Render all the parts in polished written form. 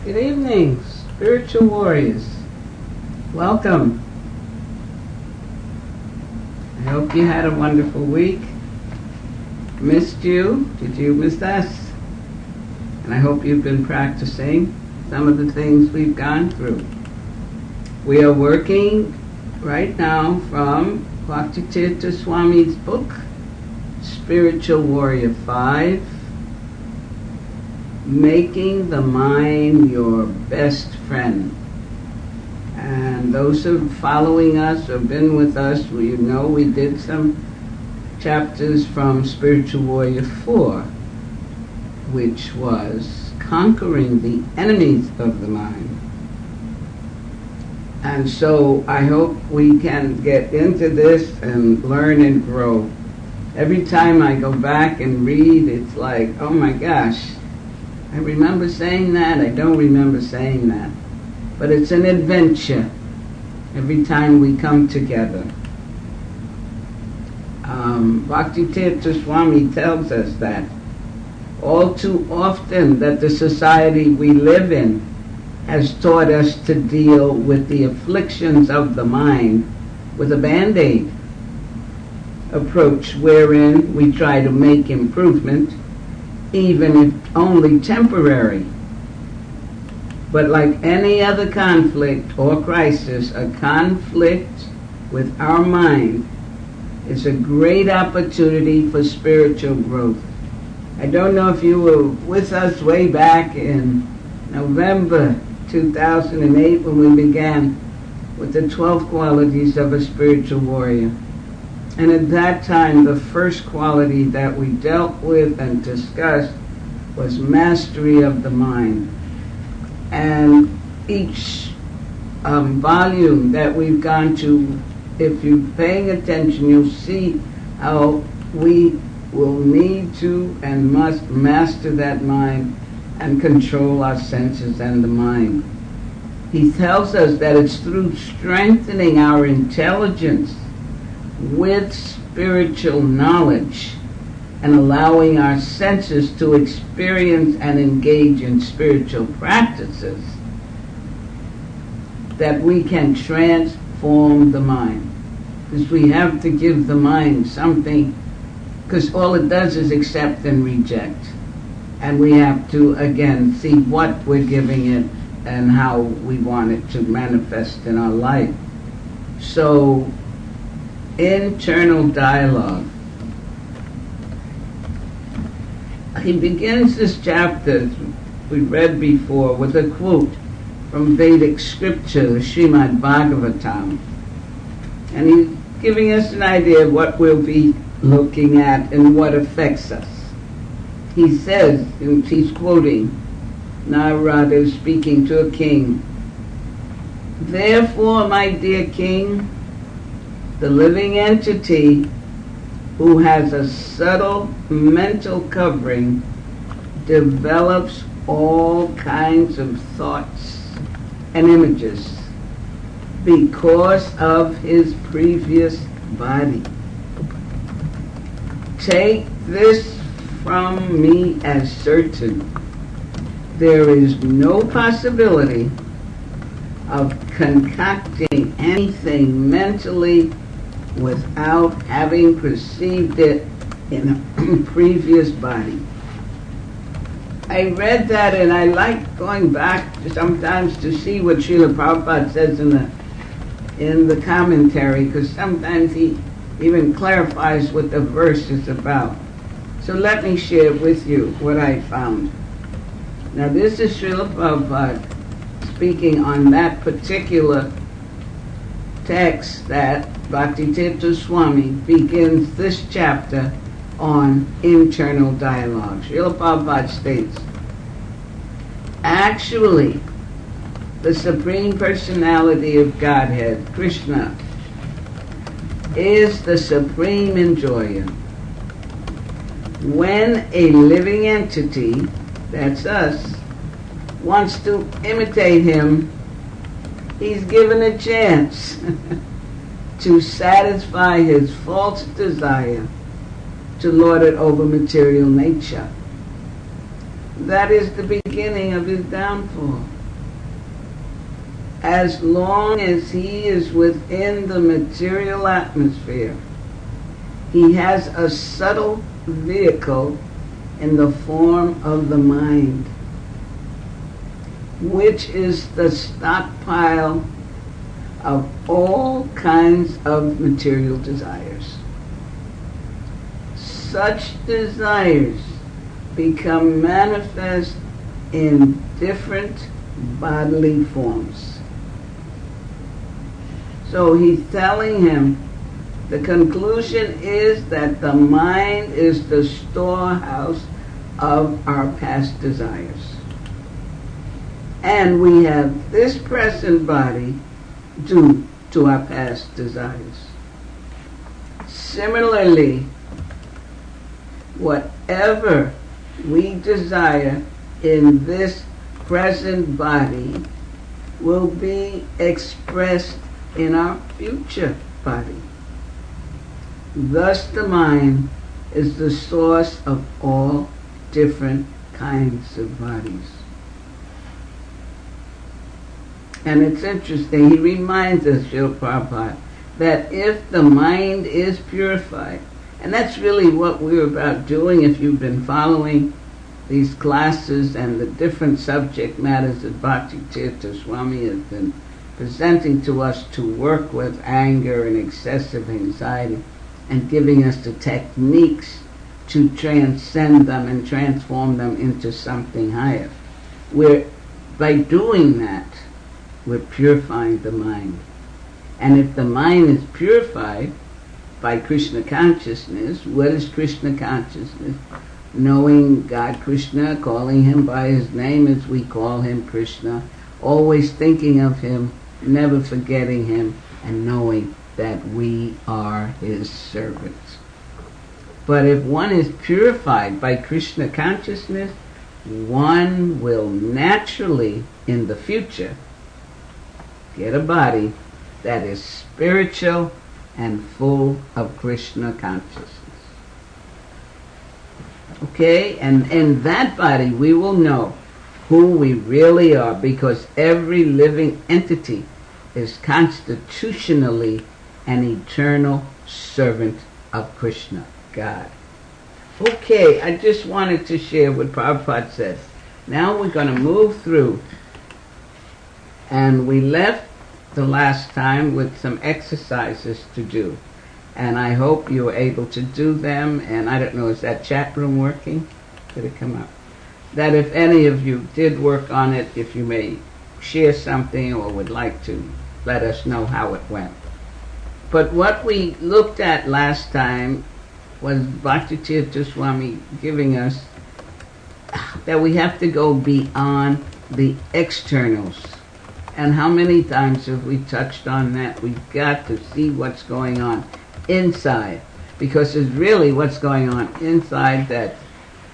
Good evening, spiritual warriors. Welcome. I hope you had a wonderful week. Missed you. Did you miss us? And I hope you've been practicing some of the things we've gone through. We are working right now from Bhaktitirtha Swami's book, Spiritual Warrior 5, Making the Mind Your Best Friend. And those who are following us or been with us, you know we did some chapters from Spiritual Warrior 4, which was conquering the enemies of the mind. And so I hope we can get into this and learn and grow. Every time I go back and read, it's like, oh my gosh, I remember saying that, I don't remember saying that. But it's an adventure every time we come together. Bhaktitirtha Swami tells us that all too often that the society we live in has taught us to deal with the afflictions of the mind with a Band-Aid approach, wherein we try to make improvement, even if only temporary. But like any other conflict or crisis, a conflict with our mind is a great opportunity for spiritual growth. I don't know if you were with us way back in November 2008 when we began with the 12 qualities of a spiritual warrior. And at that time, the first quality that we dealt with and discussed was mastery of the mind. And each volume that we've gone to, if you're paying attention, you'll see how we will need to and must master that mind and control our senses and the mind. He tells us that it's through strengthening our intelligence with spiritual knowledge and allowing our senses to experience and engage in spiritual practices that we can transform the mind. Because we have to give the mind something, because all it does is accept and reject. And we have to, again, see what we're giving it and how we want it to manifest in our life. So, internal dialogue. He begins this chapter, we read before, with a quote from Vedic scripture, the Srimad Bhagavatam. And he's giving us an idea of what we'll be looking at and what affects us. He says, and he's quoting, Narada speaking to a king, "Therefore, my dear king, the living entity who has a subtle mental covering develops all kinds of thoughts and images because of his previous body. Take this from me as certain. There is no possibility of concocting anything mentally without having perceived it in a previous body." I read that and I like going back sometimes to see what Srila Prabhupada says in the commentary, because sometimes he even clarifies what the verse is about. So let me share with you what I found. Now this is Srila Prabhupada speaking on that particular text that Bhaktitirtha Swami begins this chapter on internal dialogue. Srila Prabhupada states, "Actually, the Supreme Personality of Godhead, Krishna, is the supreme enjoyer. When a living entity, that's us, wants to imitate him, he's given a chance to satisfy his false desire to lord it over material nature. that is the beginning of his downfall. As long as he is within the material atmosphere, he has a subtle vehicle in the form of the mind, which is the stockpile of all kinds of material desires. Such desires become manifest in different bodily forms. So he's telling him the conclusion is that the mind is the storehouse of our past desires. And we have this present body due to our past desires. Similarly, whatever we desire in this present body will be expressed in our future body. Thus the mind is the source of all different kinds of bodies. And it's interesting, he reminds us, Srila Prabhupada, that if the mind is purified, and that's really what we're about doing if you've been following these classes and the different subject matters that Bhakti Tirtha Swami has been presenting to us to work with anger and excessive anxiety and giving us the techniques to transcend them and transform them into something higher. By doing that, we're purifying the mind. And if the mind is purified by Krishna consciousness, what is Krishna consciousness? Knowing God Krishna, calling him by his name as we call him Krishna, always thinking of him, never forgetting him, and knowing that we are his servants. But if one is purified by Krishna consciousness, one will naturally, in the future, get a body that is spiritual and full of Krishna consciousness. Okay? And in that body we will know who we really are, because every living entity is constitutionally an eternal servant of Krishna, God. Okay, I just wanted to share what Prabhupada says. Now we're going to move through. And we left the last time with some exercises to do. And I hope you were able to do them. And I don't know, is that chat room working? Did it come up? That if any of you did work on it, if you may share something or would like to let us know how it went. But what we looked at last time was Bhakti Tirtha Swami giving us that we have to go beyond the externals. And how many times have we touched on that? We've got to see what's going on inside, because it's really what's going on inside that's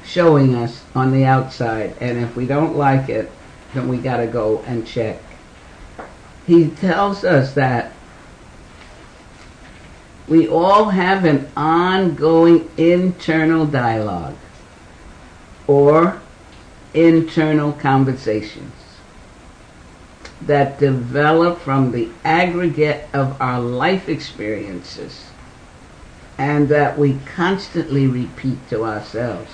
showing us on the outside. And if we don't like it, then we got to go and check. He tells us that we all have an ongoing internal dialogue or internal conversations that develop from the aggregate of our life experiences and that we constantly repeat to ourselves.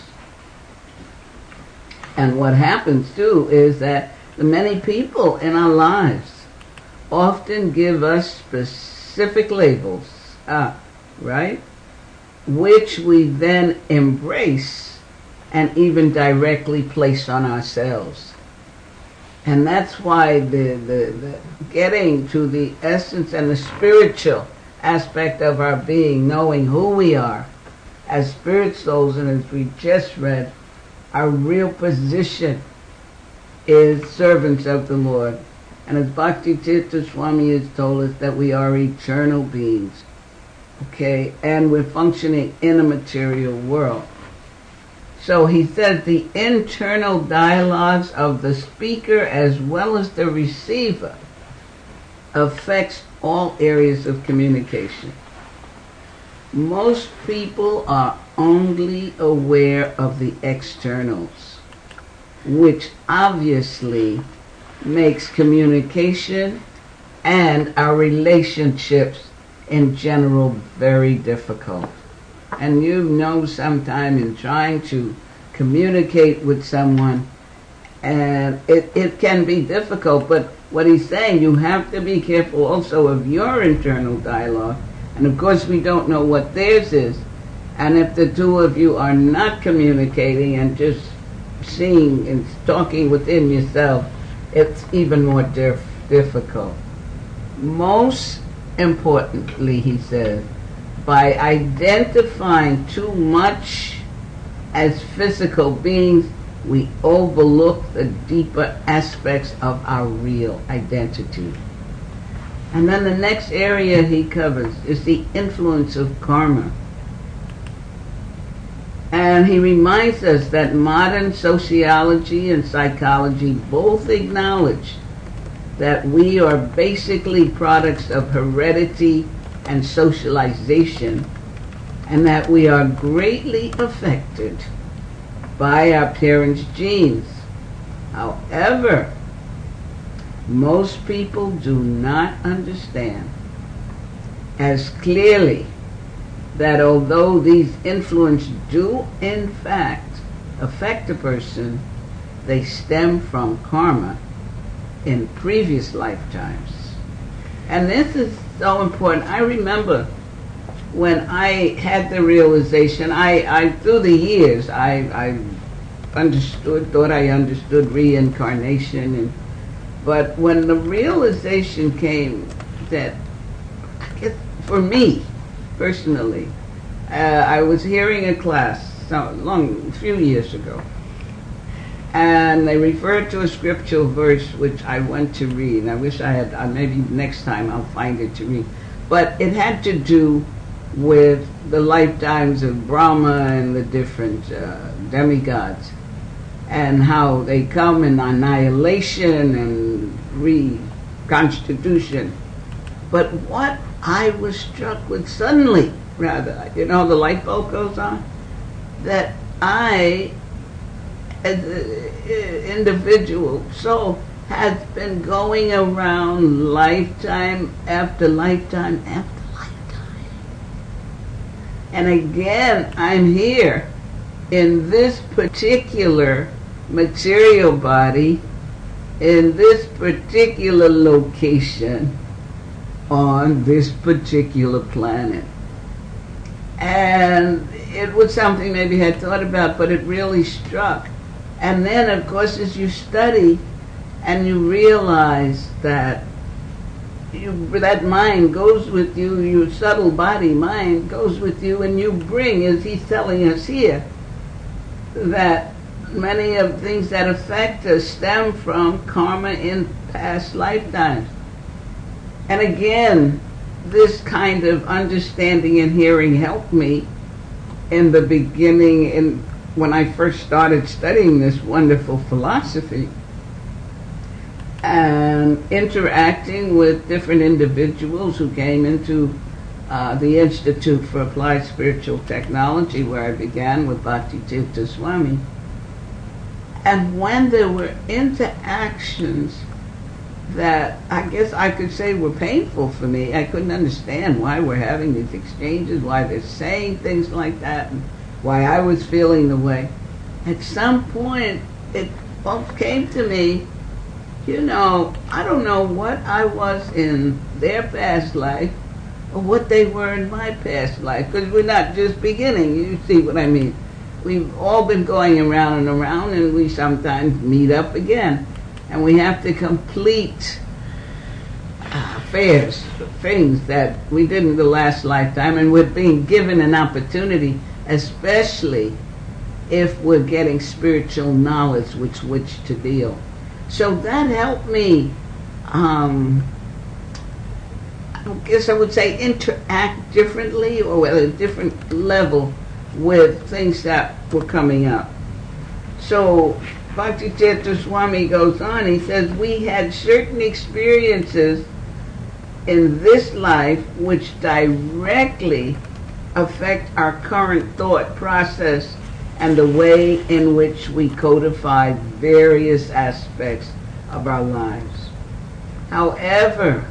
And what happens too is that the many people in our lives often give us specific labels, right? Which we then embrace and even directly place on ourselves. And that's why the getting to the essence and the spiritual aspect of our being, knowing who we are as spirit souls, and as we just read, our real position is servants of the Lord. And as Bhakti Tirtha Swami has told us, that we are eternal beings. Okay, and we're functioning in a material world. So he says the internal dialogues of the speaker as well as the receiver affects all areas of communication. Most people are only aware of the externals. which obviously makes communication and our relationships in general very difficult. And you know, sometime in trying to communicate with someone, and it can be difficult, but what he's saying, you have to be careful also of your internal dialogue. And of course we don't know what theirs is. And if the two of you are not communicating and just seeing and talking within yourself, it's even more difficult. Most importantly, he says, by identifying too much as physical beings, we overlook the deeper aspects of our real identity. And then the next area he covers is the influence of karma. And he reminds us that modern sociology and psychology both acknowledge that we are basically products of heredity and socialization, and that we are greatly affected by our parents' genes. However, most people do not understand as clearly that although these influences do in fact affect a person, they stem from karma in previous lifetimes. And this is so important. I remember when I had the realization, I through the years, I thought I understood reincarnation, but when the realization came that, I guess for me personally, I was hearing a class a few years ago, and they referred to a scriptural verse which I went to read. And I wish I had, maybe next time I'll find it to read. But it had to do with the lifetimes of Brahma and the different demigods, and how they come in annihilation and reconstitution. But what I was struck with suddenly, rather, the light bulb goes on, that I, as an individual soul, has been going around lifetime after lifetime after lifetime. And again, I'm here in this particular material body, in this particular location, on this particular planet. And it was something maybe I had thought about, but it really struck. And then, of course, as you study and you realize that that mind goes with you, your subtle body mind goes with you, and you bring, as he's telling us here, that many of the things that affect us stem from karma in past lifetimes. And again, this kind of understanding and hearing helped me in the beginning, when I first started studying this wonderful philosophy and interacting with different individuals who came into the Institute for Applied Spiritual Technology, where I began with Bhaktitirtha Swami. And when there were interactions that I guess I could say were painful for me, I couldn't understand why we're having these exchanges, why they're saying things like that, and why I was feeling the way. At some point, it both came to me, I don't know what I was in their past life or what they were in my past life, because we're not just beginning, you see what I mean. We've all been going around and around, and we sometimes meet up again. And we have to complete things that we did in the last lifetime, and we're being given an opportunity, especially if we're getting spiritual knowledge with which to deal. So that helped me, I guess I would say, interact differently or at a different level with things that were coming up. So Bhaktitirtha Swami goes on, he says, we had certain experiences in this life which directly affect our current thought process and the way in which we codify various aspects of our lives. However,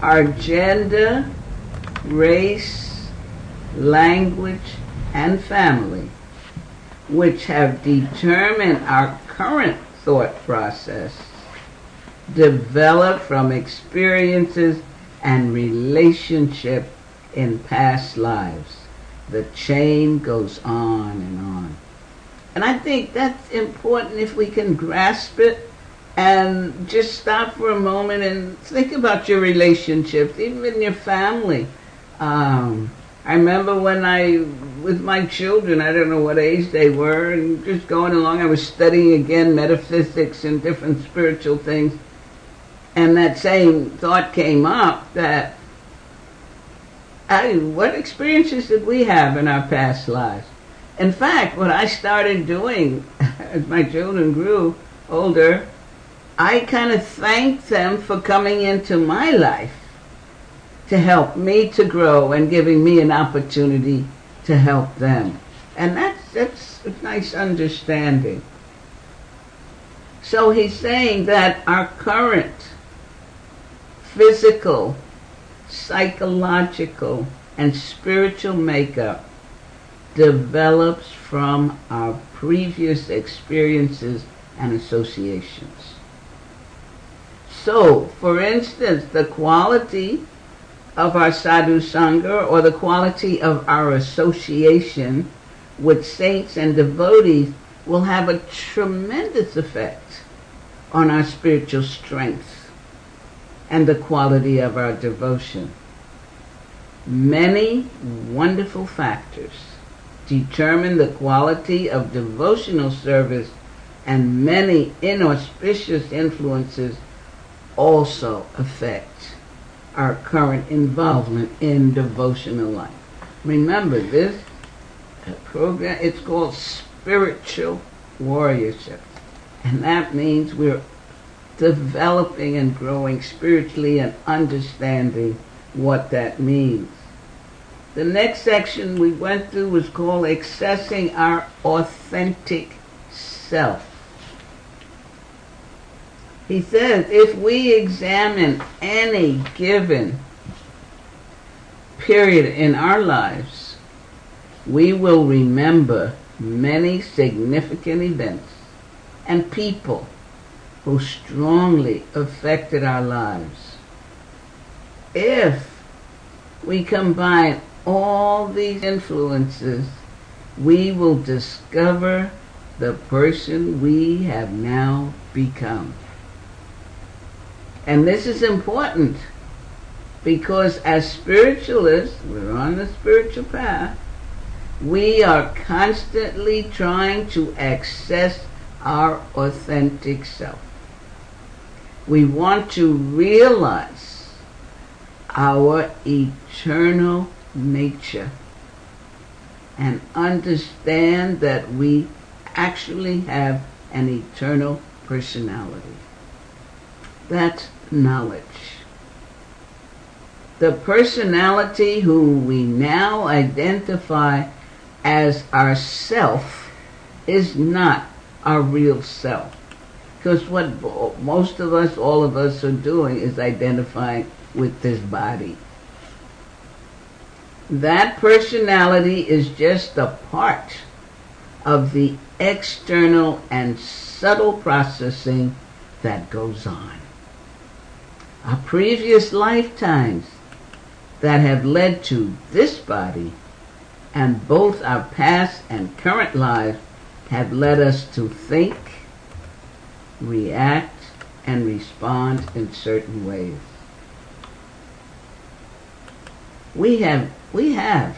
our gender, race, language, and family, which have determined our current thought process, develop from experiences and relationship in past lives. The chain goes on and on. And I think that's important if we can grasp it and just stop for a moment and think about your relationships, even in your family. I remember when with my children, I don't know what age they were, and just going along, I was studying again metaphysics and different spiritual things. And that same thought came up that, what experiences did we have in our past lives? In fact, what I started doing as my children grew older, I kind of thanked them for coming into my life to help me to grow and giving me an opportunity to help them. And that's a nice understanding. So he's saying that our current physical, psychological, and spiritual makeup develops from our previous experiences and associations. So, for instance, the quality of our sadhu sangha, or the quality of our association with saints and devotees, will have a tremendous effect on our spiritual strength and the quality of our devotion. Many wonderful factors determine the quality of devotional service, and many inauspicious influences also affect our current involvement in devotional life. Remember, this program, it's called spiritual warriorship. And that means we're developing and growing spiritually and understanding what that means. The next section we went through was called accessing our authentic self. He says, if we examine any given period in our lives, we will remember many significant events and people who strongly affected our lives. If we combine all these influences, we will discover the person we have now become. And this is important because as spiritualists, we're on the spiritual path, we are constantly trying to access our authentic self. We want to realize our eternal nature and understand that we actually have an eternal personality. That's knowledge. The personality whom we now identify as ourself is not our real self. Because what most of us, all of us are doing is identifying with this body. That personality is just a part of the external and subtle processing that goes on. Our previous lifetimes that have led to this body, and both our past and current lives have led us to think, react, and respond in certain ways. We have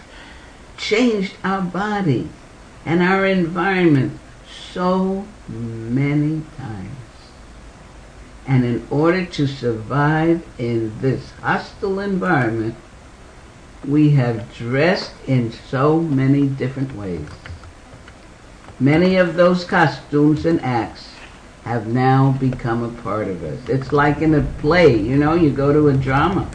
changed our body and our environment so many times. And in order to survive in this hostile environment, we have dressed in so many different ways. Many of those costumes and acts have now become a part of us. It's like in a play, you go to a drama,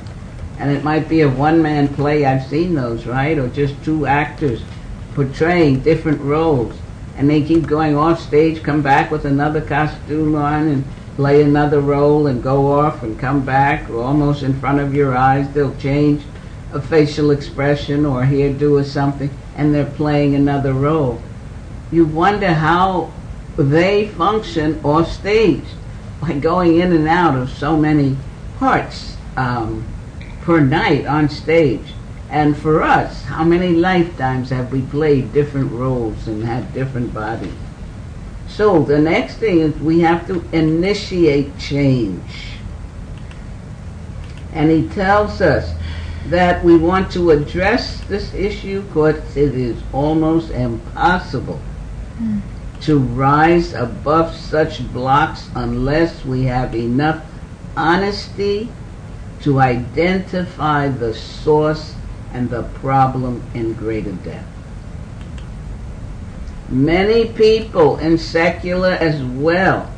and it might be a one-man play, I've seen those, right? Or just two actors portraying different roles, and they keep going off stage, come back with another costume on, and play another role, and go off and come back, or almost in front of your eyes they'll change a facial expression or hairdo or something, and they're playing another role. You wonder how they function off stage by going in and out of so many parts per night on stage. And for us, how many lifetimes have we played different roles and had different bodies? So the next thing is we have to initiate change. And he tells us that we want to address this issue because it is almost impossible to rise above such blocks unless we have enough honesty to identify the source and the problem in greater depth. Many people in secular as well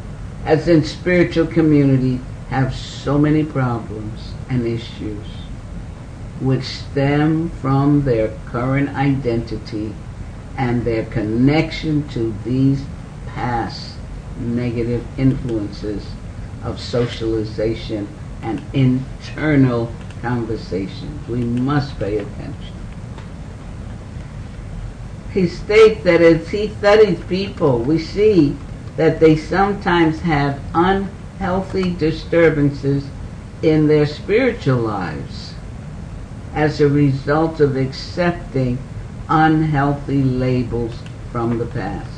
as in spiritual community have so many problems and issues which stem from their current identity and their connection to these past negative influences of socialization and internal conversations. We must pay attention. He states that as he studies people, we see that they sometimes have unhealthy disturbances in their spiritual lives as a result of accepting unhealthy labels from the past.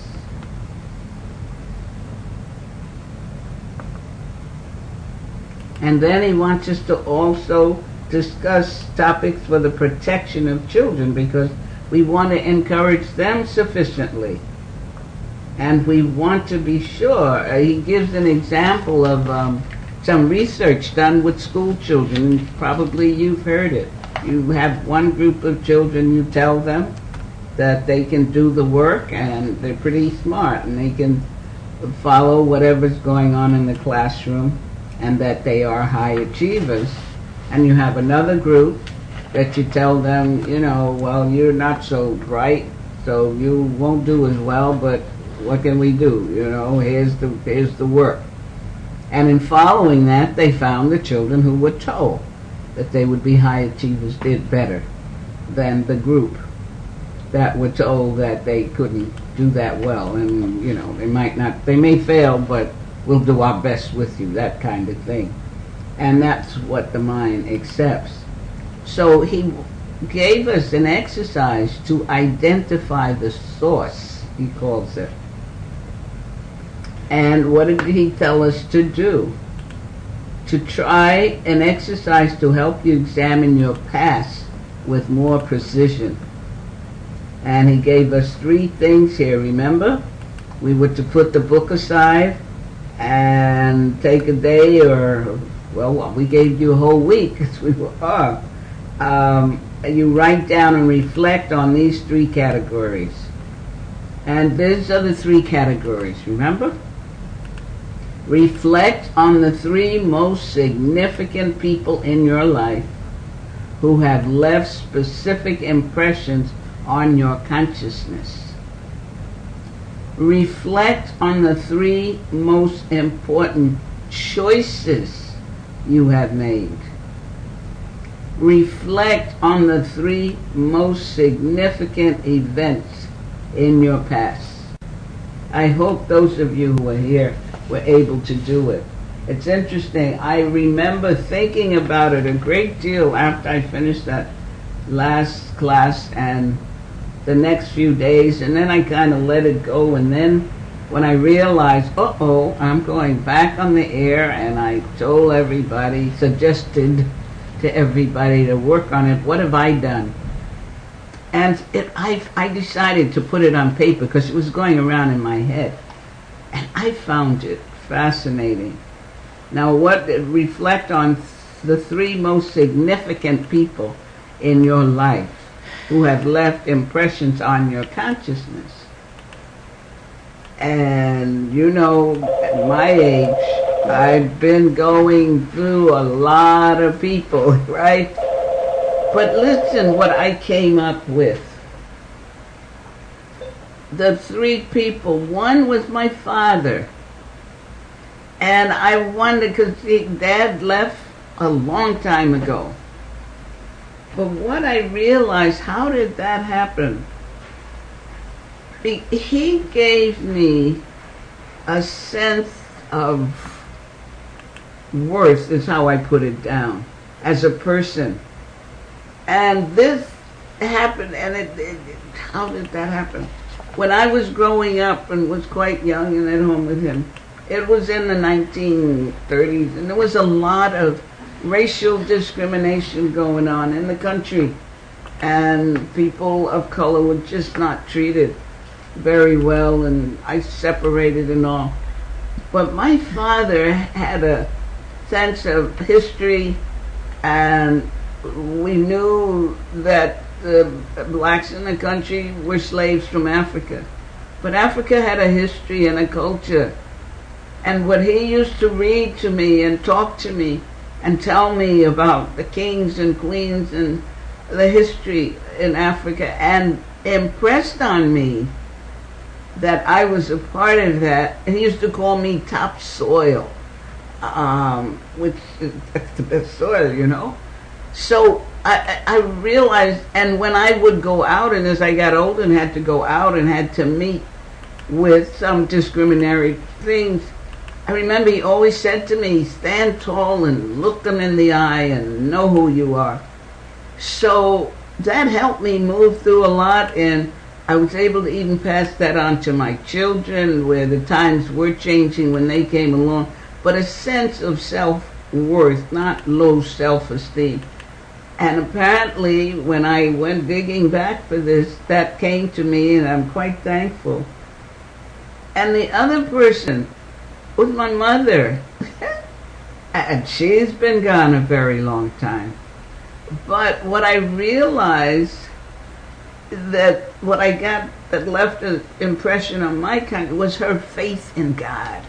And then he wants us to also discuss topics for the protection of children, because we want to encourage them sufficiently. And we want to be sure. He gives an example of some research done with school children. Probably you've heard it. You have one group of children, you tell them that they can do the work and they're pretty smart and they can follow whatever's going on in the classroom and that they are high achievers. And you have another group that you tell them, you know, well, you're not so bright, so you won't do as well, but what can we do? You know, here's the work. And in following that, they found the children who were told that they would be high achievers did better than the group that were told that they couldn't do that well. And, you know, they may fail, but we'll do our best with you, that kind of thing. And that's what the mind accepts. So he gave us an exercise to identify the source, he calls it. And what did he tell us to do? To try an exercise to help you examine your past with more precision. And he gave us 3 things here, remember? We were to put the book aside and take a day, or, well, we gave you a whole week as we were off. You write down and reflect on these 3 categories. And these are the 3 categories, remember? Reflect on the 3 most significant people in your life who have left specific impressions on your consciousness. Reflect on the 3 most important choices you have made. Reflect on the 3 most significant events in your past. I hope those of you who are here were able to do it. It's interesting. I remember thinking about it a great deal after I finished that last class and the next few days, and then I kind of let it go, and then when I realized, I'm going back on the air, and I told everybody, suggested to everybody to work on it, what have I done? And I decided to put it on paper because it was going around in my head. And I found it fascinating. Now, reflect on the 3 most significant people in your life who have left impressions on your consciousness. And, you know, at my age, I've been going through a lot of people, right? But listen what I came up with. the three people. One was my father. And I wondered, because Dad left a long time ago. But what I realized, how did that happen? He gave me a sense of worth, is how I put it down, as a person. And this happened, and how did that happen? When I was growing up and was quite young and at home with him, it was in the 1930s, and there was a lot of racial discrimination going on in the country, and people of color were just not treated very well, and I separated and all. But my father had a sense of history, and we knew that the blacks in the country were slaves from Africa. But Africa had a history and a culture. And what he used to read to me and talk to me and tell me about the kings and queens and the history in Africa, and impressed on me that I was a part of that. And he used to call me topsoil, which is the best soil, you know. So I realized, and when I would go out, and as I got older and had to go out and had to meet with some discriminatory things, I remember he always said to me, stand tall and look them in the eye and know who you are. So that helped me move through a lot, and I was able to even pass that on to my children, where the times were changing when they came along, but a sense of self-worth, not low self-esteem. And apparently, when I went digging back for this, that came to me, and I'm quite thankful. And the other person was my mother. And she's been gone a very long time. But what I realized, that what I got that left an impression on my country, was her faith in God.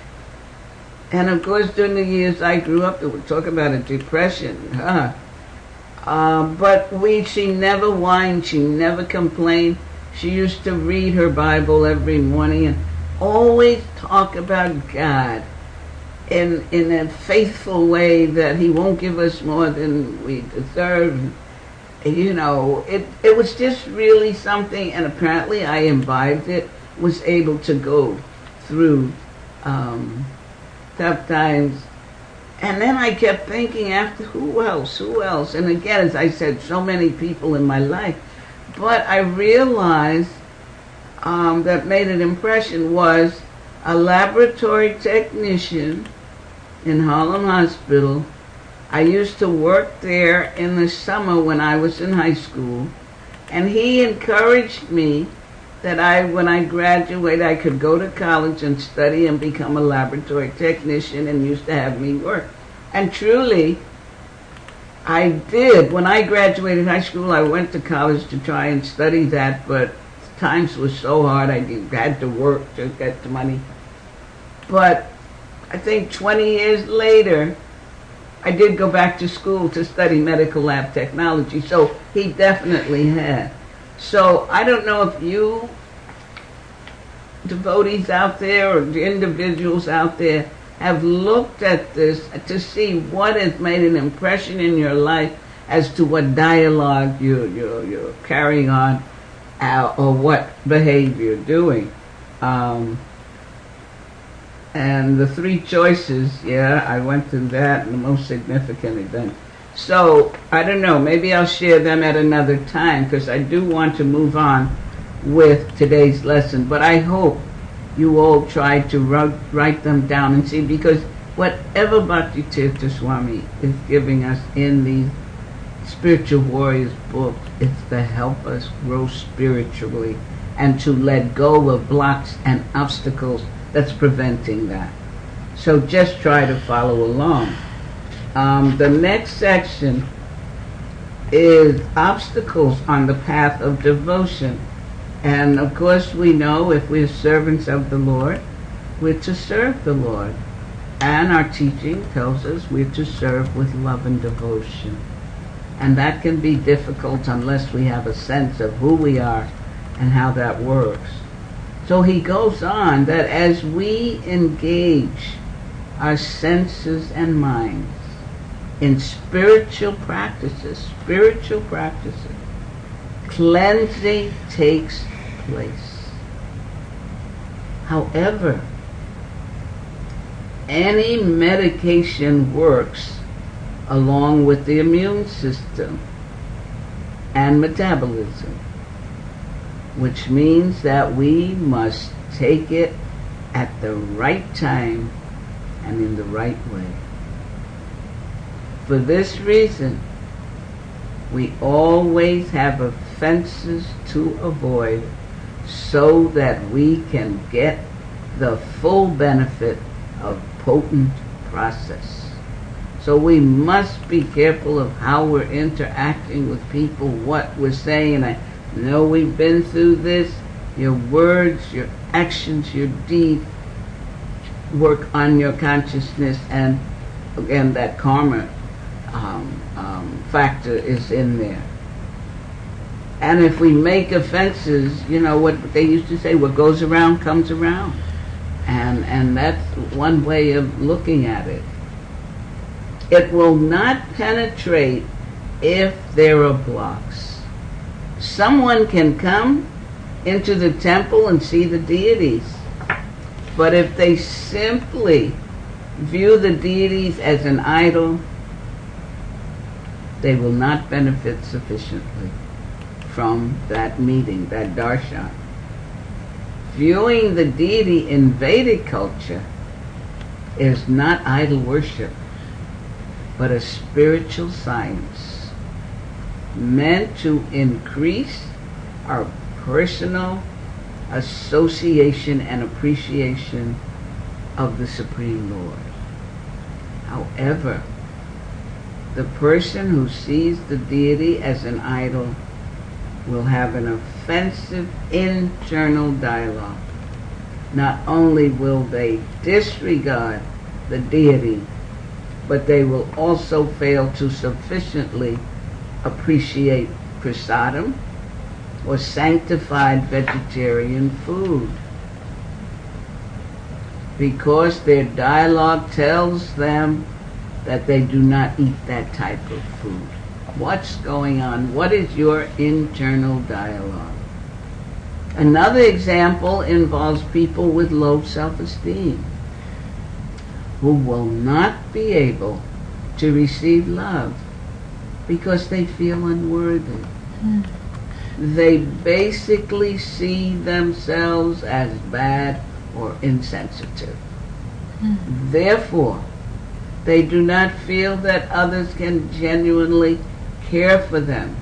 And of course, during the years I grew up, we talk about a depression. But she never whined, she never complained. She used to read her Bible every morning and always talk about God in a faithful way, that He won't give us more than we deserve. You know, it was just really something, and apparently I imbibed it, was able to go through tough times. And then I kept thinking after, who else? And again, as I said, so many people in my life. But I realized that made an impression was a laboratory technician in Harlem Hospital. I used to work there in the summer when I was in high school, and he encouraged me that when I graduated, I could go to college and study and become a laboratory technician, and used to have me work. And truly, I did. When I graduated high school, I went to college to try and study that, but times were so hard, I had to work to get the money. But I think 20 years later, I did go back to school to study medical lab technology, so he definitely had. So I don't know if you devotees out there or individuals out there have looked at this to see what has made an impression in your life as to what dialogue you're carrying on, or what behavior you're doing. And the three choices, I went through that, and the most significant event. So, I don't know, maybe I'll share them at another time, because I do want to move on with today's lesson. But I hope you all try to write them down and see, because whatever Bhakti Tirtha Swami is giving us in these Spiritual Warriors books, it's to help us grow spiritually and to let go of blocks and obstacles that's preventing that. So just try to follow along. The next section is obstacles on the path of devotion. And of course we know if we're servants of the Lord, we're to serve the Lord. And our teaching tells us we're to serve with love and devotion. And that can be difficult unless we have a sense of who we are and how that works. So he goes on that as we engage our senses and minds in spiritual practices, cleansing takes place. However, any medication works along with the immune system and metabolism, which means that we must take it at the right time and in the right way. For this reason, we always have offenses to avoid so that we can get the full benefit of potent process. So we must be careful of how we're interacting with people, what we're saying. I know we've been through this. Your words, your actions, your deeds work on your consciousness, and again that karma factor is in there. And if we make offenses, you know what they used to say, what goes around comes around. And that's one way of looking at it. It will not penetrate if there are blocks. Someone can come into the temple and see the deities, but if they simply view the deities as an idol, they will not benefit sufficiently from that meeting, that darshan. Viewing the deity in Vedic culture is not idol worship, but a spiritual science meant to increase our personal association and appreciation of the Supreme Lord. However, the person who sees the deity as an idol will have an offensive internal dialogue. Not only will they disregard the deity, but they will also fail to sufficiently appreciate prasadam or sanctified vegetarian food, because their dialogue tells them that they do not eat that type of food. What's going on? What is your internal dialogue? Another example involves people with low self-esteem who will not be able to receive love because they feel unworthy. They basically see themselves as bad or insensitive. Therefore, they do not feel that others can genuinely care for them.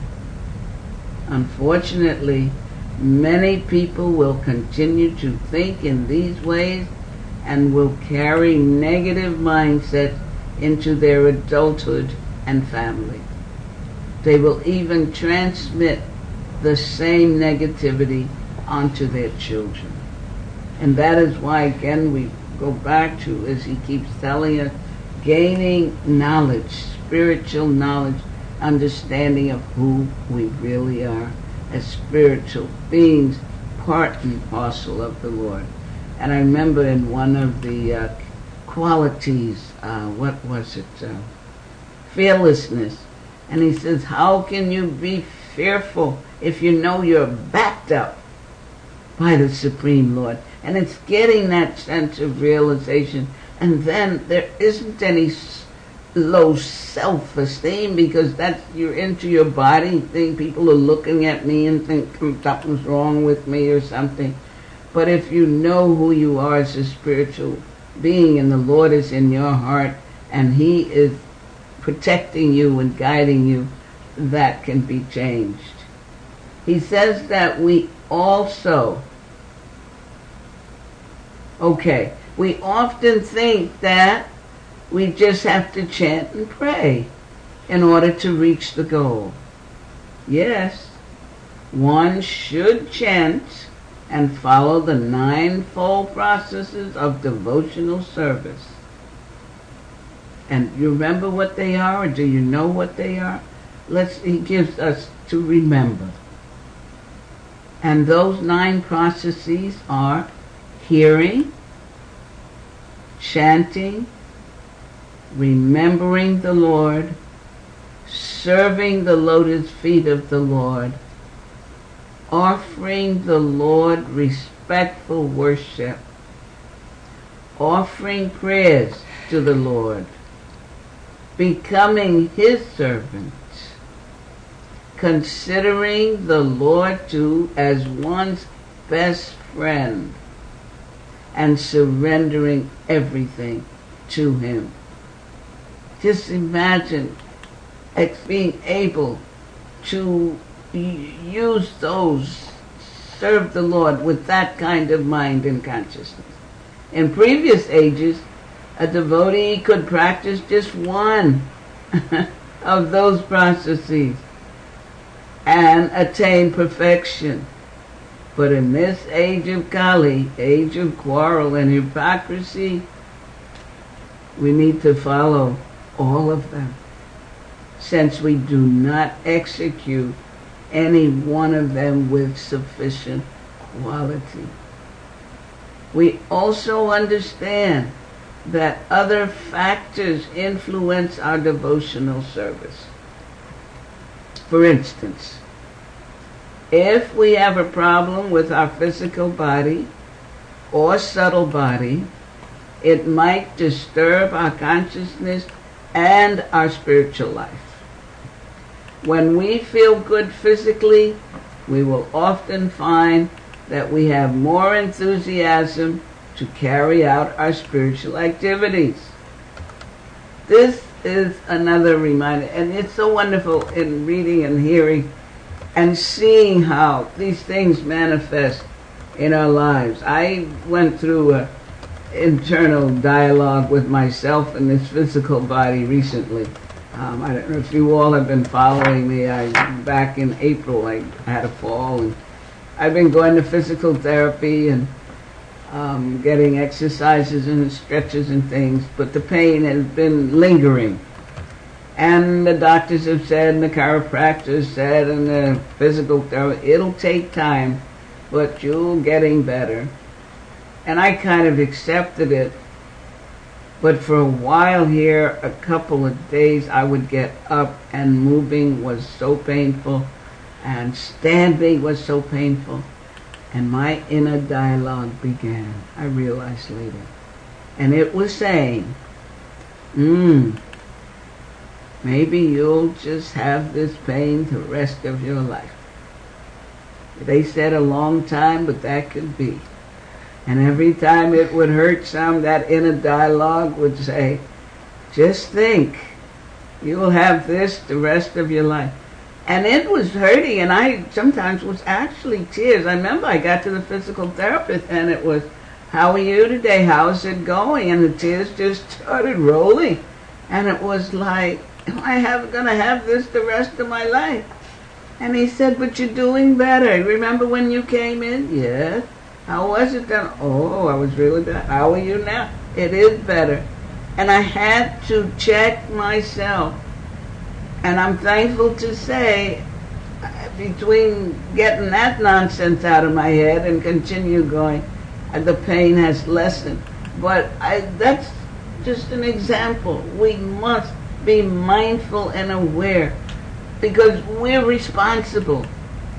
Unfortunately, many people will continue to think in these ways and will carry negative mindsets into their adulthood and family. They will even transmit the same negativity onto their children. And that is why, again, we go back to, as he keeps telling us, gaining knowledge, spiritual knowledge, understanding of who we really are as spiritual beings, part and parcel of the Lord. And I remember in one of the qualities, what was it? Fearlessness. And he says, how can you be fearful if you know you're backed up by the Supreme Lord? And it's getting that sense of realization. And then there isn't any low self-esteem, because that's, you're into your body. Think people are looking at me and think something's wrong with me or something. But if you know who you are as a spiritual being and the Lord is in your heart and He is protecting you and guiding you, that can be changed. He says that we also, we often think that we just have to chant and pray in order to reach the goal. Yes, one should chant and follow the ninefold processes of devotional service. And you remember what they are, or do you know what they are? He gives us to remember. And those 9 processes are hearing, chanting, remembering the Lord, serving the lotus feet of the Lord, offering the Lord respectful worship, offering prayers to the Lord, becoming His servant, considering the Lord too as one's best friend, and surrendering everything to Him. Just imagine being able to use those, serve the Lord with that kind of mind and consciousness. In previous ages, a devotee could practice just one of those processes and attain perfection. But in this age of Kali, age of quarrel and hypocrisy, we need to follow all of them, since we do not execute any one of them with sufficient quality. We also understand that other factors influence our devotional service. For instance, if we have a problem with our physical body or subtle body, it might disturb our consciousness and our spiritual life. When we feel good physically, we will often find that we have more enthusiasm to carry out our spiritual activities. This is another reminder, and it's so wonderful in reading and hearing and seeing how these things manifest in our lives. I went through an internal dialogue with myself and this physical body recently. I don't know if you all have been following me. Back in April, I had a fall, and I've been going to physical therapy and getting exercises and stretches and things, but the pain has been lingering. And the doctors have said, and the chiropractors said, and the physical therapy, it'll take time, but you're getting better. And I kind of accepted it. But for a while here, a couple of days, I would get up and moving was so painful, and standing was so painful. And my inner dialogue began, I realized later. And it was saying, maybe you'll just have this pain the rest of your life. They said a long time, but that could be. And every time it would hurt some, that inner dialogue would say, just think, you'll have this the rest of your life. And it was hurting, and I sometimes was actually tears. I remember I got to the physical therapist, and it was, how are you today? How's it going? And the tears just started rolling. And it was like, am I going to have this the rest of my life? And he said, but you're doing better. Remember when you came in? Yes. How was it then? Oh, I was really bad. How are you now? It is better. And I had to check myself. And I'm thankful to say, between getting that nonsense out of my head and continue going, the pain has lessened. But that's just an example. We must be mindful and aware, because we're responsible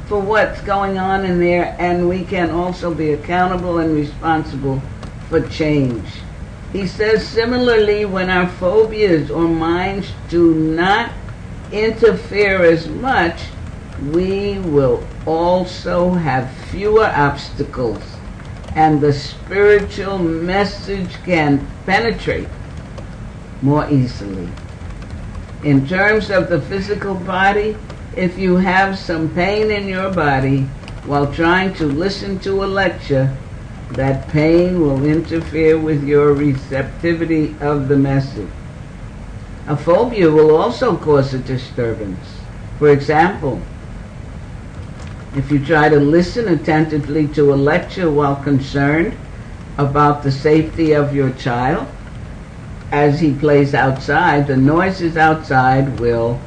for what's going on in there, and we can also be accountable and responsible for change. He says, similarly, when our phobias or minds do not interfere as much, we will also have fewer obstacles, and the spiritual message can penetrate more easily. In terms of the physical body, if you have some pain in your body while trying to listen to a lecture, that pain will interfere with your receptivity of the message. A phobia will also cause a disturbance. For example, if you try to listen attentively to a lecture while concerned about the safety of your child as he plays outside, the noises outside will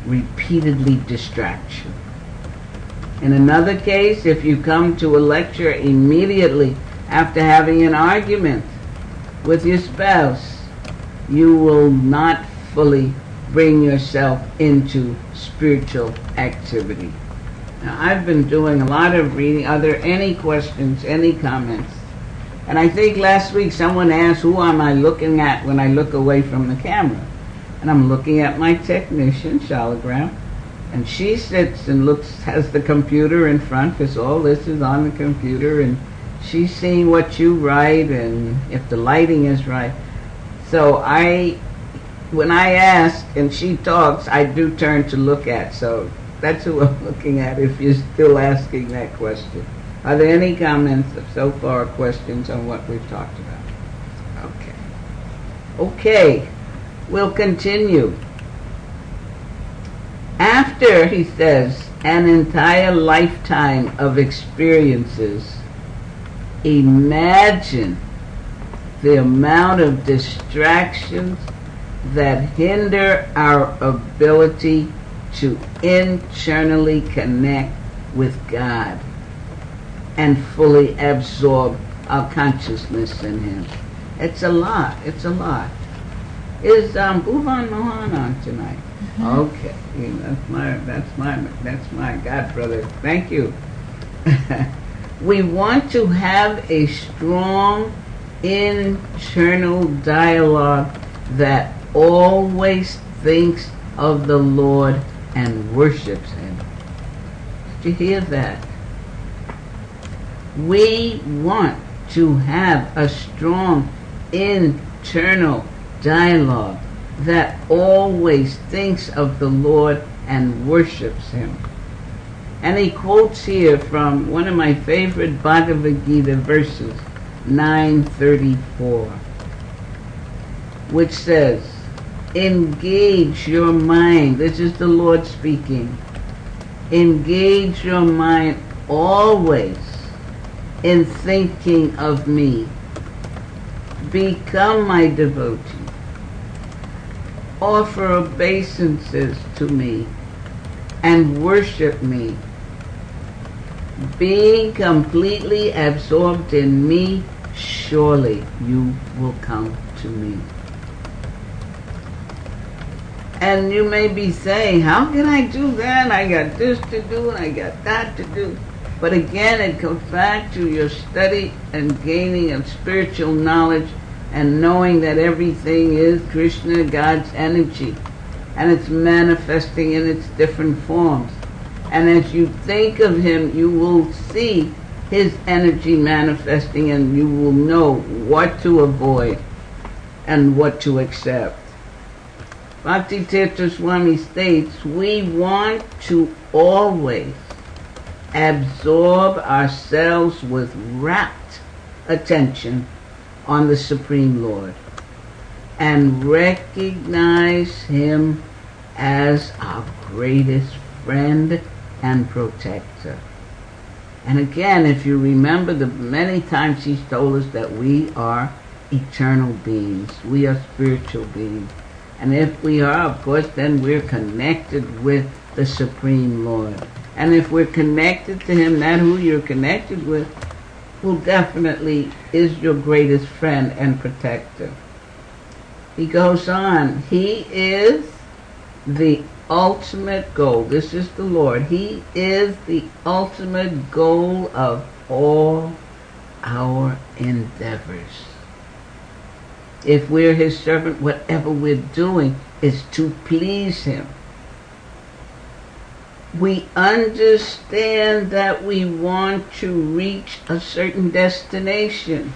repeatedly distract you. In another case, if you come to a lecture immediately after having an argument with your spouse, you will not fully bring yourself into spiritual activity. Now, I've been doing a lot of reading. Are there any questions, any comments? And I think last week someone asked, who am I looking at when I look away from the camera? And I'm looking at my technician, Shalagram, and she sits and has the computer in front, because all this is on the computer, and she's seeing what you write and if the lighting is right. So when I ask and she talks, I do turn to look at. So that's who I'm looking at if you're still asking that question. Are there any comments so far, questions on what we've talked about? Okay, we'll continue. After, he says, an entire lifetime of experiences, imagine the amount of distractions that hinder our ability to internally connect with God and fully absorb our consciousness in Him. It's a lot. It's a lot. Is Bhuvan Mohan on tonight? Okay, that's my God brother. Thank you. We want to have a strong internal dialogue that always thinks of the Lord and worships Him. Did you hear that? We want to have a strong internal dialogue that always thinks of the Lord and worships Him. And he quotes here from one of my favorite Bhagavad Gita verses, 9:34, which says, engage your mind. This is the Lord speaking. Engage your mind always in thinking of me. Become my devotee. Offer obeisances to me and worship me. Being completely absorbed in me, surely you will come to me. And you may be saying, how can I do that? I got this to do and I got that to do. But again, it comes back to your study and gaining of spiritual knowledge and knowing that everything is Krishna, God's energy, and it's manifesting in its different forms. And as you think of Him, you will see His energy manifesting, and you will know what to avoid and what to accept. Bhakti Tirtha Swami states, we want to always absorb ourselves with rapt attention on the Supreme Lord and recognize Him as our greatest friend and protector. And again, if you remember the many times He's told us that we are eternal beings, we are spiritual beings. And if we are, of course, then we're connected with the Supreme Lord. And if we're connected to Him, that who you're connected with who definitely is your greatest friend and protector. He goes on, He is the ultimate goal. This is the Lord. He is the ultimate goal of all our endeavors. If we're His servant, whatever we're doing is to please Him. We understand that we want to reach a certain destination.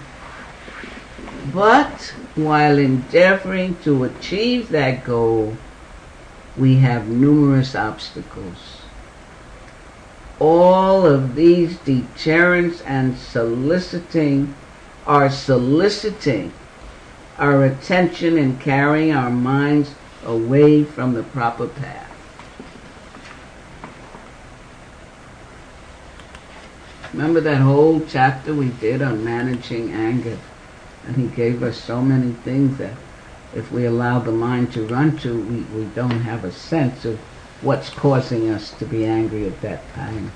But while endeavoring to achieve that goal, we have numerous obstacles. All of these deterrents and soliciting our attention and carrying our minds away from the proper path. Remember that whole chapter we did on managing anger? And he gave us so many things that if we allow the mind to run to, we don't have a sense of what's causing us to be angry at that time.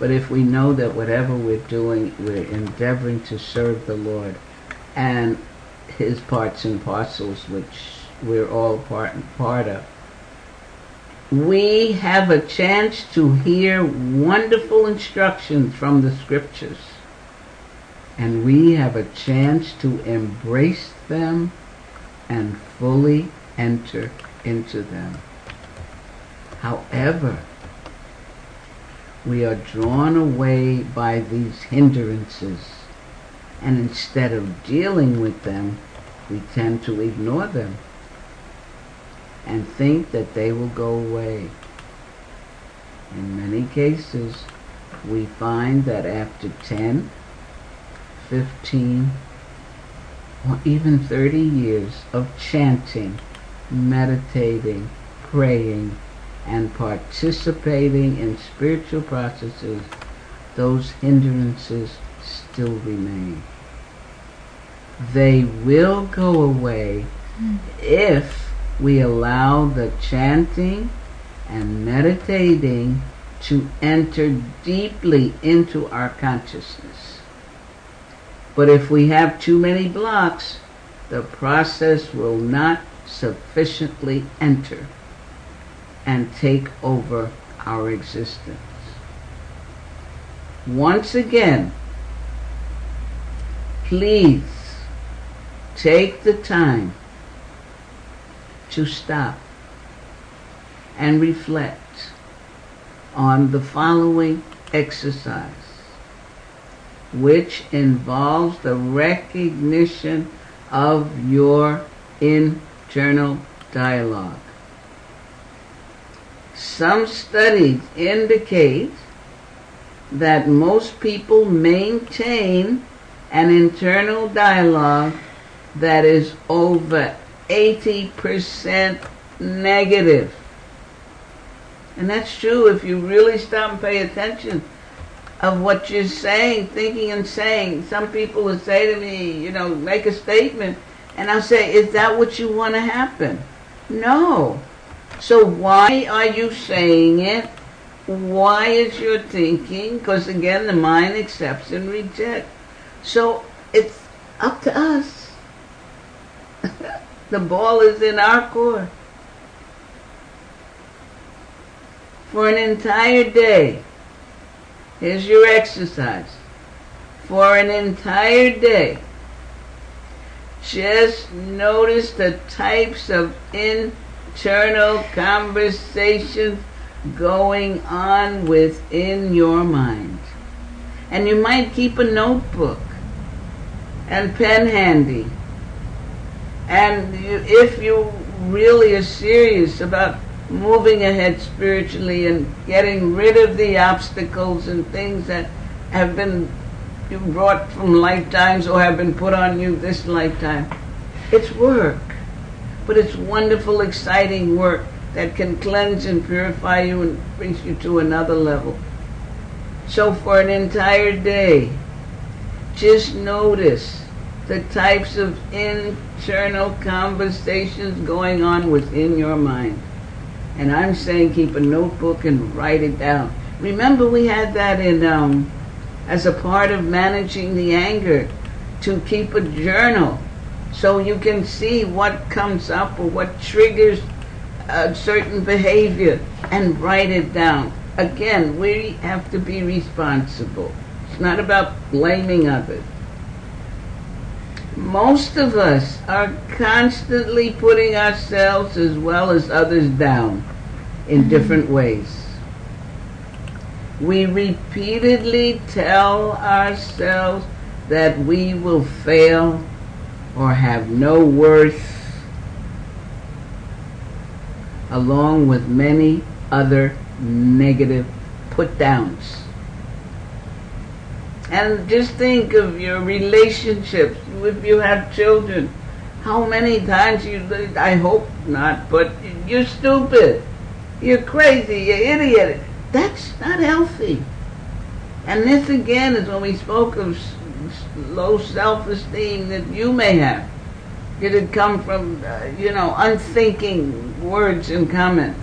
But if we know that whatever we're doing, we're endeavoring to serve the Lord and His parts and parcels, which we're all part of, we have a chance to hear wonderful instructions from the Scriptures. And we have a chance to embrace them and fully enter into them. However, we are drawn away by these hindrances, and instead of dealing with them, we tend to ignore them and think that they will go away. In many cases, we find that after 10, 15, or even 30 years of chanting, meditating, praying, and participating in spiritual processes, those hindrances still remain. They will go away if we allow the chanting and meditating to enter deeply into our consciousness. But if we have too many blocks, the process will not sufficiently enter and take over our existence. Once again, please take the time to stop and reflect on the following exercise, which involves the recognition of your internal dialogue. Some studies indicate that most people maintain an internal dialogue that is over 80% negative. And that's true if you really stop and pay attention of what you're saying, thinking and saying. Some people will say to me, make a statement, and I'll say, is that what you want to happen? No. So why are you saying it? Why is your thinking? Because again, the mind accepts and rejects. So it's up to us. The ball is in our court. For an entire day, here's your exercise. For an entire day, just notice the types of internal conversations going on within your mind. And you might keep a notebook and pen handy. And if you really are serious about moving ahead spiritually and getting rid of the obstacles and things that have been brought from lifetimes or have been put on you this lifetime, it's work. But it's wonderful, exciting work that can cleanse and purify you and brings you to another level. So for an entire day, just notice the types of internal conversations going on within your mind. And I'm saying keep a notebook and write it down. Remember we had that in as a part of managing the anger, to keep a journal so you can see what comes up or what triggers a certain behavior and write it down. Again, we have to be responsible. It's not about blaming others. Most of us are constantly putting ourselves as well as others down in different ways. We repeatedly tell ourselves that we will fail or have no worth, along with many other negative put-downs. And just think of your relationships. If you have children, how many times I hope not, but you're stupid, you're crazy, you're idiot. That's not healthy. And this again is when we spoke of low self-esteem that you may have. It had come from, unthinking words and comments.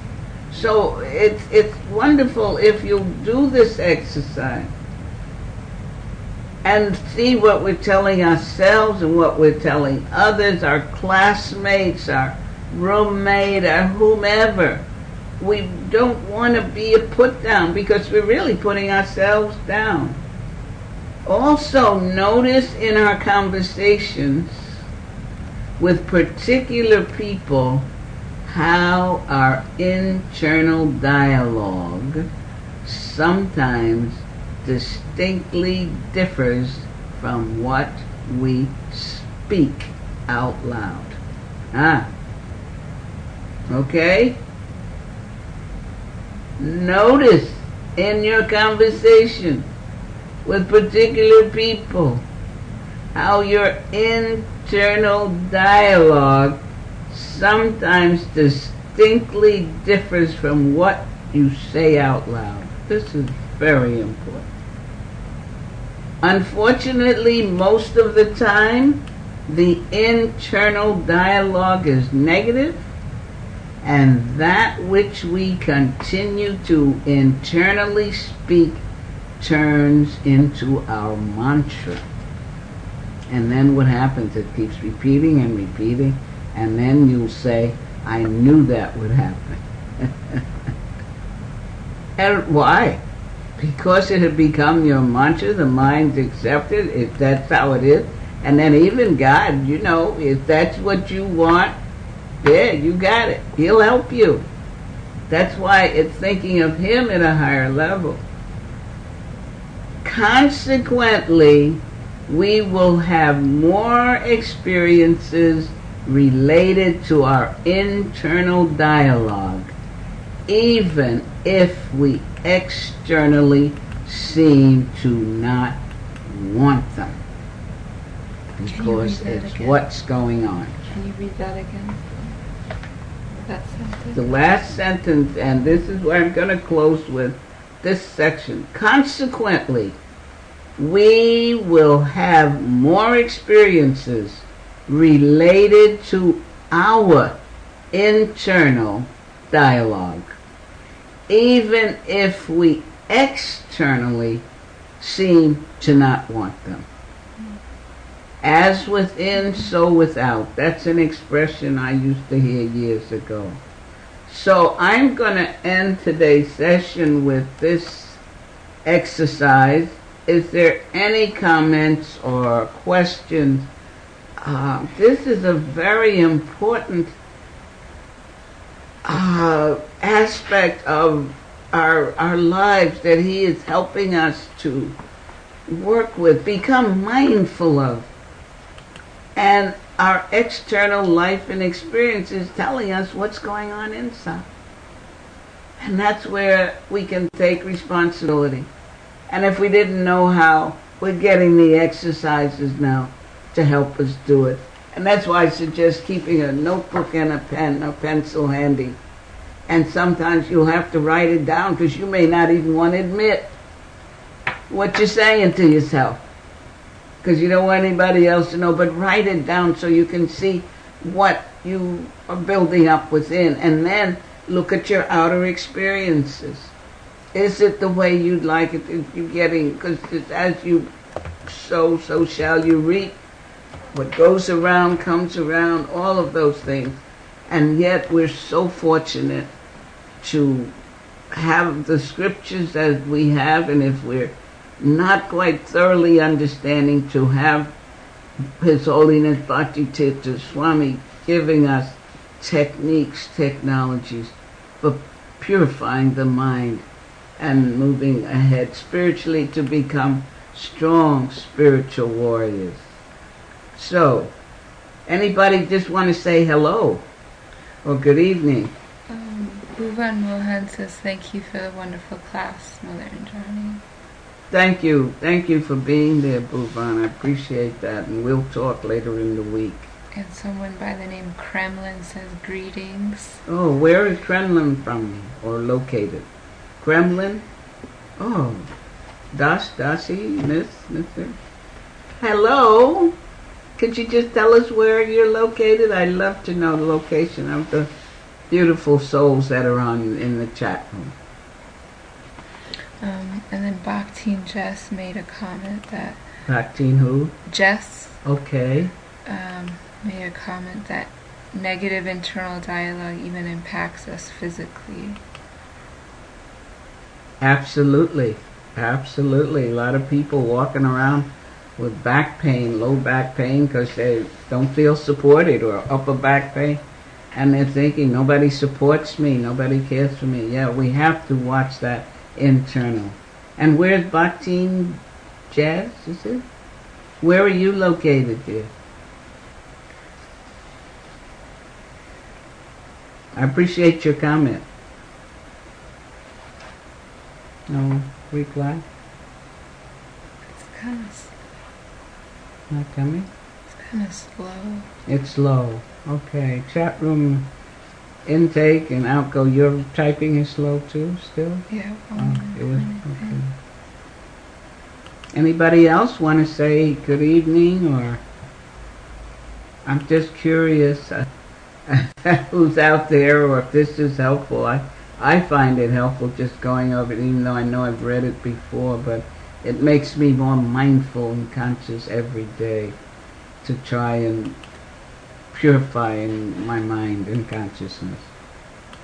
So it's wonderful if you do this exercise and see what we're telling ourselves and what we're telling others, our classmates, our roommate, or whomever. We don't want to be a put down because we're really putting ourselves down. Also, notice in our conversations with particular people how our internal dialogue sometimes distinctly differs from what we speak out loud. Okay? Notice in your conversation with particular people how your internal dialogue sometimes distinctly differs from what you say out loud. This is very important. Unfortunately, most of the time, the internal dialogue is negative, and that which we continue to internally speak turns into our mantra. And then what happens? It keeps repeating and repeating, and then you'll say, I knew that would happen. And why? Because it had become your mantra, the mind's accepted, if that's how it is. And then even God, if that's what you want, yeah, you got it. He'll help you. That's why it's thinking of Him at a higher level. Consequently, we will have more experiences related to our internal dialogue, even if we externally seem to not want them, because it's what's going on. Can you read that again? That sentence? The last sentence, and this is where I'm going to close with this section. Consequently, we will have more experiences related to our internal dialogue, even if we externally seem to not want them. As within, so without. That's an expression I used to hear years ago. So I'm going to end today's session with this exercise. Is there any comments or questions? This is a very important aspect of our lives that He is helping us to work with, become mindful of. And our external life and experience is telling us what's going on inside. And that's where we can take responsibility. And if we didn't know how, we're getting the exercises now to help us do it. And that's why I suggest keeping a notebook and a pen or pencil handy. And sometimes you'll have to write it down because you may not even want to admit what you're saying to yourself, because you don't want anybody else to know. But write it down so you can see what you are building up within, and then look at your outer experiences. Is it the way you'd like it? You're getting, because as you sow, so shall you reap. What goes around comes around, all of those things. And yet we're so fortunate to have the scriptures as we have, and if we're not quite thoroughly understanding, to have His Holiness Bhaktitirtha Swami giving us techniques, technologies for purifying the mind and moving ahead spiritually to become strong spiritual warriors. So, anybody just want to say hello or good evening? Bhuvan Mohan says, thank you for the wonderful class, Mother Indrani. Thank you. Thank you for being there, Bhuvan. I appreciate that, and we'll talk later in the week. And someone by the name Kremlin says, greetings. Oh, where is Kremlin from, or located? Kremlin? Oh, Dasi, Mr. Hello. Could you just tell us where you're located? I'd love to know the location of the beautiful souls that are on in the chat room. And then Bhaktin Jess made a comment that Bhaktin who? Jess Okay. made a comment that negative internal dialogue even impacts us physically. Absolutely. Absolutely. A lot of people walking around with back pain, low back pain, because they don't feel supported, or upper back pain. And they're thinking, nobody supports me, nobody cares for me. Yeah, we have to watch that internal. And where's Bhaktin Jazz, is it? Where are you located, dear? I appreciate your comment. No reply? It's kind of Not coming? slow. It's slow. Okay. Chat room intake and outgo. Your typing is slow too, still? Yeah. It was okay. Anybody else want to say good evening, or I'm just curious who's out there, or if this is helpful. I find it helpful just going over it, even though I know I've read it before, but it makes me more mindful and conscious every day to try and purify in my mind and consciousness.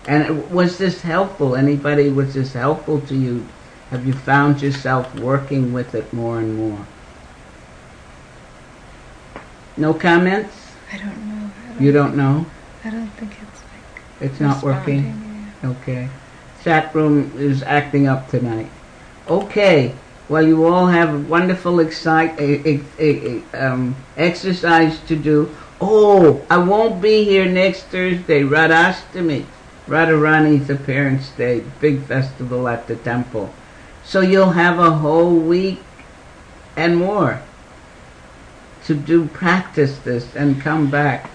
And was this helpful? Anybody, was this helpful to you? Have you found yourself working with it more and more? No comments? I don't know. You don't know? I don't think it's like It's not working? yeah. Okay. Chat room is acting up tonight. Okay. Well, you all have a wonderful exercise to do. Oh, I won't be here next Thursday. Radhastami. Radharani's appearance day. Big festival at the temple. So you'll have a whole week and more to practice this and come back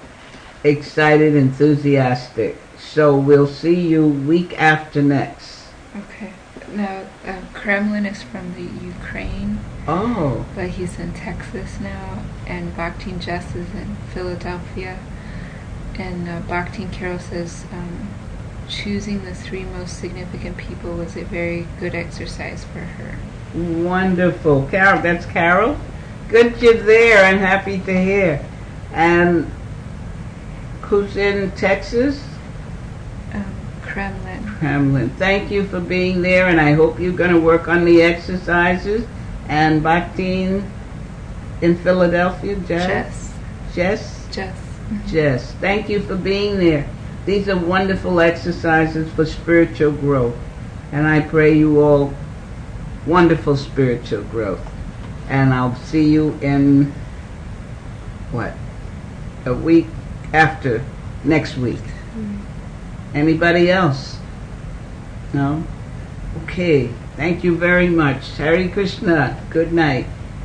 excited, enthusiastic. So we'll see you week after next. Okay. Now, Kremlin is from the Ukraine, Oh, but he's in Texas now, and Bhaktin Jess is in Philadelphia. And Bhaktin Carol says, choosing the 3 most significant people was a very good exercise for her. wonderful. Carol, that's Carol? Good you're there. I'm happy to hear. And who's in Texas? Kremlin. Kremlin. Thank you for being there, and I hope you're going to work on the exercises. And Bhaktin in Philadelphia, Jess? Jess? Jess. Jess. Thank you for being there. These are wonderful exercises for spiritual growth. And I pray you all wonderful spiritual growth. And I'll see you in, a week after next week. Anybody else? No? Okay. Thank you very much. Hare Krishna. Good night.